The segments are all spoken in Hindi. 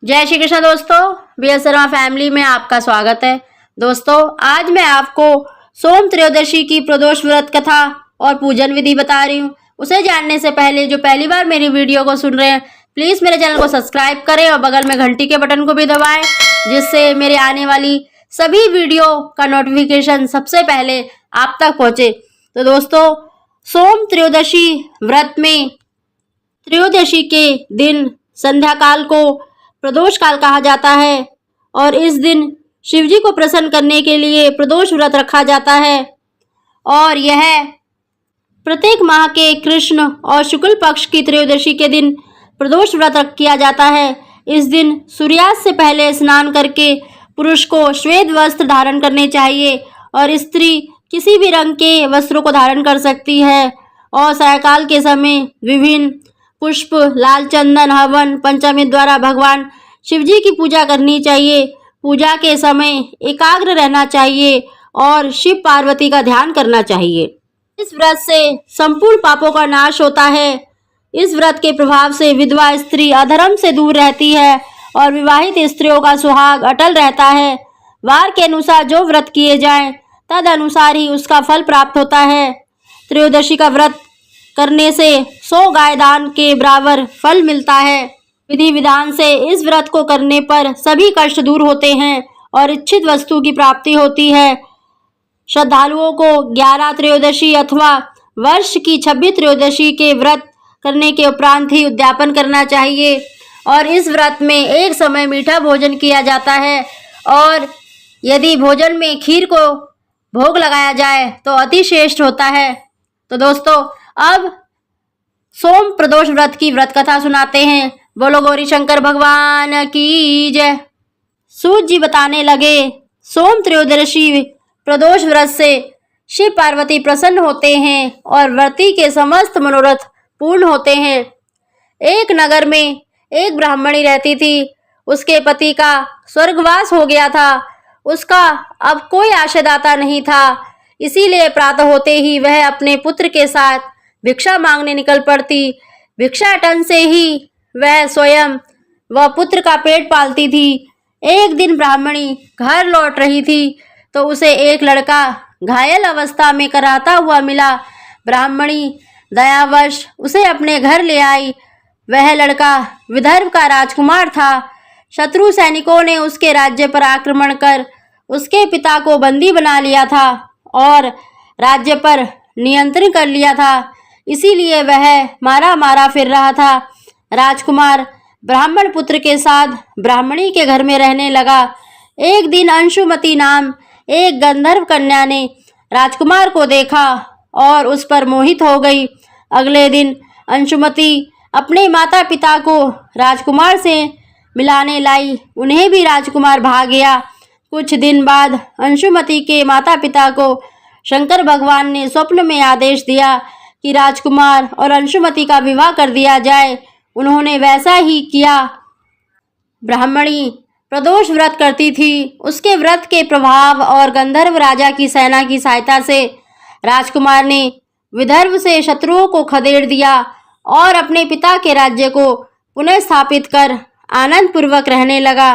जय श्री कृष्ण दोस्तों, बी.एस. शर्मा फैमिली में आपका स्वागत है। दोस्तों, आज मैं आपको सोम त्रयोदशी की प्रदोष व्रत कथा और पूजन विधि बता रही हूँ। उसे जानने से पहले जो पहली बार मेरी वीडियो को सुन रहे हैं, प्लीज़ मेरे चैनल को सब्सक्राइब करें और बगल में घंटी के बटन को भी दबाएं, जिससे मेरे आने वाली सभी वीडियो का नोटिफिकेशन सबसे पहले आप तक पहुँचे। तो दोस्तों, सोम त्रयोदशी व्रत में त्रयोदशी के दिन संध्या काल को प्रदोष काल कहा जाता है और इस दिन शिवजी को प्रसन्न करने के लिए प्रदोष व्रत रखा जाता है और यह प्रत्येक माह के कृष्ण और शुक्ल पक्ष की त्रयोदशी के दिन प्रदोष व्रत किया जाता है। इस दिन सूर्यास्त से पहले स्नान करके पुरुष को श्वेत वस्त्र धारण करने चाहिए और स्त्री किसी भी रंग के वस्त्रों को धारण कर सकती है और सायंकाल के समय विभिन्न पुष्प, लाल चंदन, हवन, पंचामृत द्वारा भगवान शिवजी की पूजा करनी चाहिए। पूजा के समय एकाग्र रहना चाहिए और शिव पार्वती का ध्यान करना चाहिए। इस व्रत से संपूर्ण पापों का नाश होता है। इस व्रत के प्रभाव से विधवा स्त्री अधर्म से दूर रहती है और विवाहित स्त्रियों का सुहाग अटल रहता है। वार के अनुसार जो व्रत किए जाएं, तद अनुसार ही उसका फल प्राप्त होता है। त्रयोदशी का व्रत करने से 100 गाय दान के बराबर फल मिलता है। विधि विधान से इस व्रत को करने पर सभी कष्ट दूर होते हैं और इच्छित वस्तु की प्राप्ति होती है। श्रद्धालुओं को 11 त्रयोदशी अथवा वर्ष की 26 त्रयोदशी के व्रत करने के उपरांत ही उद्यापन करना चाहिए और इस व्रत में एक समय मीठा भोजन किया जाता है और यदि भोजन में खीर को भोग लगाया जाए तो अति श्रेष्ठ होता है। तो दोस्तों, अब सोम प्रदोष व्रत की व्रत कथा सुनाते हैं। बोलो गौरी शंकर भगवान की जय। सूत जी बताने लगे, सोम त्रयोदशी प्रदोष व्रत से शिव पार्वती प्रसन्न होते हैं और व्रती के समस्त मनोरथ पूर्ण होते हैं। एक नगर में एक ब्राह्मणी रहती थी। उसके पति का स्वर्गवास हो गया था। उसका अब कोई आशादाता नहीं था, इसीलिए प्रातः होते ही वह अपने पुत्र के साथ भिक्षा मांगने निकल पड़ती। भिक्षाटन से ही वह स्वयं व पुत्र का पेट पालती थी। एक दिन ब्राह्मणी घर लौट रही थी तो उसे एक लड़का घायल अवस्था में कराता हुआ मिला। ब्राह्मणी दयावश उसे अपने घर ले आई। वह लड़का विदर्भ का राजकुमार था। शत्रु सैनिकों ने उसके राज्य पर आक्रमण कर उसके पिता को बंदी बना लिया था और राज्य पर नियंत्रण कर लिया था, इसीलिए वह मारा मारा फिर रहा था। राजकुमार ब्राह्मण पुत्र के साथ ब्राह्मणी के घर में रहने लगा। एक दिन अंशुमती नाम एक गंधर्व कन्या ने राजकुमार को देखा और उस पर मोहित हो गई। अगले दिन अंशुमती अपने माता पिता को राजकुमार से मिलाने लाई। उन्हें भी राजकुमार भाग गया। कुछ दिन बाद अंशुमती के माता पिता को शंकर भगवान ने स्वप्न में आदेश दिया कि राजकुमार और अंशुमती का विवाह कर दिया जाए। उन्होंने वैसा ही किया। ब्राह्मणी प्रदोष व्रत करती थी। उसके व्रत के प्रभाव और गंधर्व राजा की सेना की सहायता से राजकुमार ने विदर्भ से शत्रुओं को खदेड़ दिया और अपने पिता के राज्य को पुनः स्थापित कर आनंद पूर्वक रहने लगा।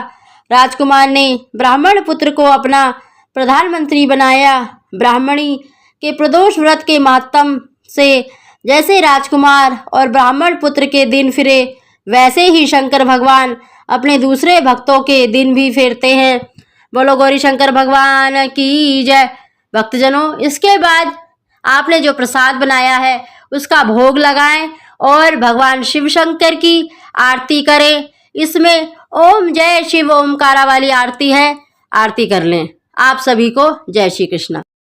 राजकुमार ने ब्राह्मण पुत्र को अपना प्रधानमंत्री बनाया। ब्राह्मणी के प्रदोष व्रत के मातम से जैसे राजकुमार और ब्राह्मण पुत्र के दिन फिरे, वैसे ही शंकर भगवान अपने दूसरे भक्तों के दिन भी फेरते हैं। बोलो गौरी शंकर भगवान की जय। भक्तजनों, इसके बाद आपने जो प्रसाद बनाया है उसका भोग लगाएं और भगवान शिव शंकर की आरती करें। इसमें ओम जय शिव ओमकारा वाली आरती है, आरती कर लें। आप सभी को जय श्री कृष्ण।